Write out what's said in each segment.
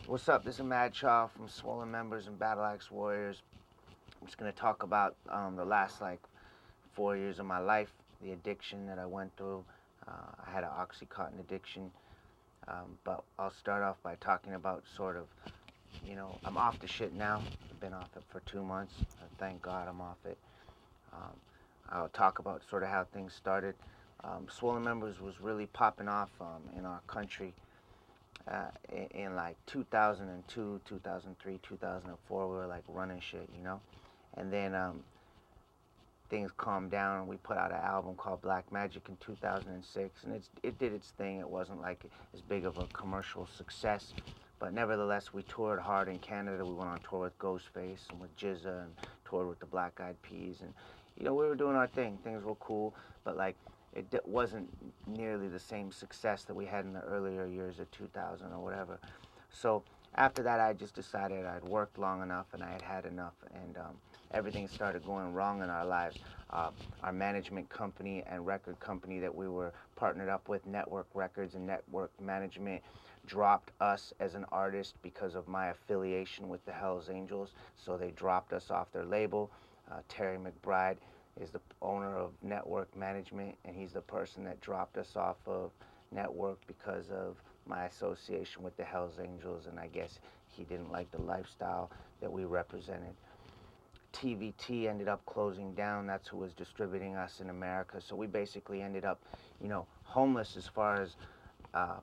What's up? This is Madchild from Swollen Members and Battle Axe Warriors. I'm just gonna talk about the last 4 years of my life, the addiction that I went through. I had an Oxycontin addiction, but I'll start off by talking about I'm off the shit now. I've been off it for 2 months. Thank God I'm off it. Um, I'll talk about sort of how things started. Swollen Members was really popping off in our country in like 2002, 2003, 2004. We were like running shit, you know? And then things calmed down and we put out an album called Black Magic in 2006, and it did its thing. It wasn't like as big of a commercial success, but nevertheless we toured hard in Canada. We went on tour with Ghostface and with Jizza and toured with the Black Eyed Peas, and we were doing our thing. Things were cool, but it wasn't nearly the same success that we had in the earlier years of 2000 or whatever. So after that, I just decided I'd worked long enough and I had had enough, and everything started going wrong in our lives. Our management company and record company that we were partnered up with, Network Records and Network Management, dropped us as an artist because of my affiliation with the Hells Angels. So they dropped us off their label. Terry McBride is the owner of Network Management, and he's the person that dropped us off of Network because of my association with the Hells Angels, and I guess he didn't like the lifestyle that we represented. TVT ended up closing down. That's who was distributing us in America. So we basically ended up, homeless as far as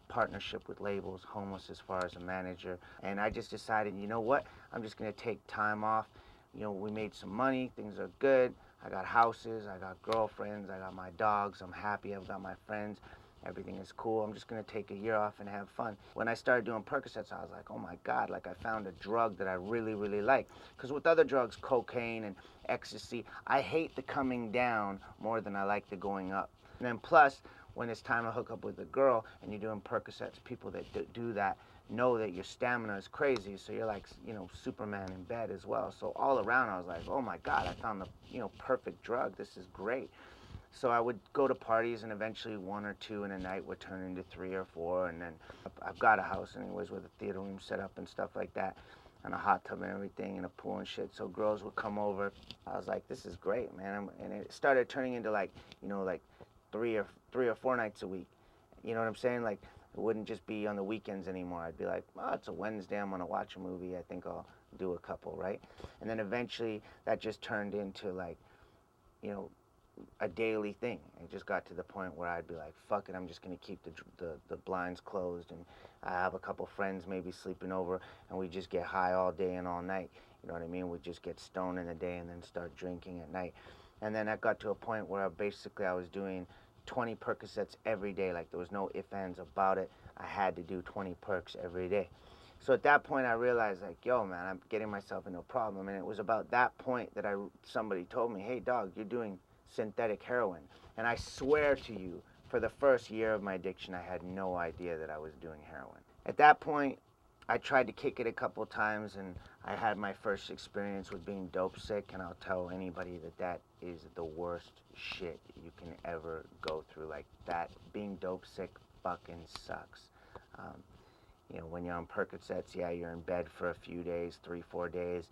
partnership with labels, homeless as far as a manager. And I just decided, you know what? I'm just going to take time off. We made some money. Things are good. I got houses. I got girlfriends. I got my dogs. I'm happy. I've got my friends. Everything is cool. I'm just going to take a year off and have fun. When I started doing Percocets, I was like, oh my God, I found a drug that I really, really like. Because with other drugs, cocaine and ecstasy, I hate the coming down more than I like the going up. And then plus, when it's time to hook up with a girl and you're doing Percocets, people that do that know that your stamina is crazy, so you're like, Superman in bed as well. So all around, I was like, oh my God, I found the perfect drug. This is great. So I would go to parties, and eventually one or two in a night would turn into 3 or 4, and then I've got a house anyways with a theater room set up and stuff like that, and a hot tub and everything, and a pool and shit. So girls would come over. I was like, this is great, man. And it started turning into like 3 or 4 nights a week. You know what I'm saying? Like, it wouldn't just be on the weekends anymore. I'd be like, oh, it's a Wednesday, I'm gonna watch a movie. I think I'll do a couple, right? And then eventually that just turned into a daily thing. It just got to the point where I'd be like, fuck it, I'm just gonna keep the blinds closed, and I have a couple friends maybe sleeping over, and we just get high all day and all night. You know what I mean? We just get stoned in the day and then start drinking at night. And then that got to a point where I was doing 20 Percocets every day. Like, there was no ifs, ands about it. I had to do 20 perks every day. So at that point, I realized, like, yo, man, I'm getting myself into a problem. And it was about that point that somebody told me, hey, dog, you're doing synthetic heroin. And I swear to you, for the first year of my addiction, I had no idea that I was doing heroin. At that point, I tried to kick it a couple times, and I had my first experience with being dope sick, and I'll tell anybody that is the worst shit you can ever go through. Like, that, being dope sick fucking sucks. When you're on Percocets, yeah, you're in bed for a few days, 3, 4 days.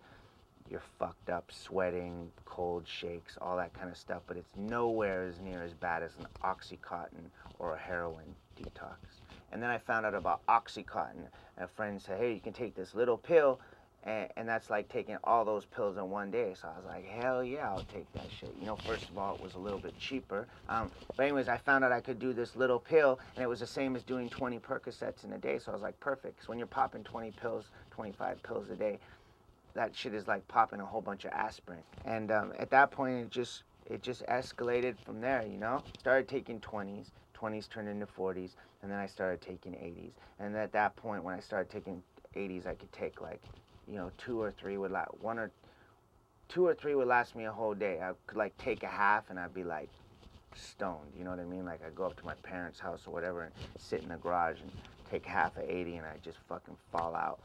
You're fucked up, sweating, cold shakes, all that kind of stuff, but it's nowhere as near as bad as an Oxycontin or a heroin detox. And then I found out about Oxycontin, and a friend said, hey, you can take this little pill, and that's like taking all those pills in one day. So I was like, hell yeah, I'll take that shit. First of all, it was a little bit cheaper. But anyways, I found out I could do this little pill, and it was the same as doing 20 Percocets in a day. So I was like, perfect. Because when you're popping 20 pills, 25 pills a day, that shit is like popping a whole bunch of aspirin. And at that point, it just escalated from there, Started taking 20s turned into 40s, and then I started taking 80s. And at that point, when I started taking 80s, I could take 2 or 3 would last, 2 or 3 would last me a whole day. I could take a half, and I'd be like stoned, you know what I mean? Like, I'd go up to my parents' house or whatever and sit in the garage and take half of 80, and I'd just fucking fall out.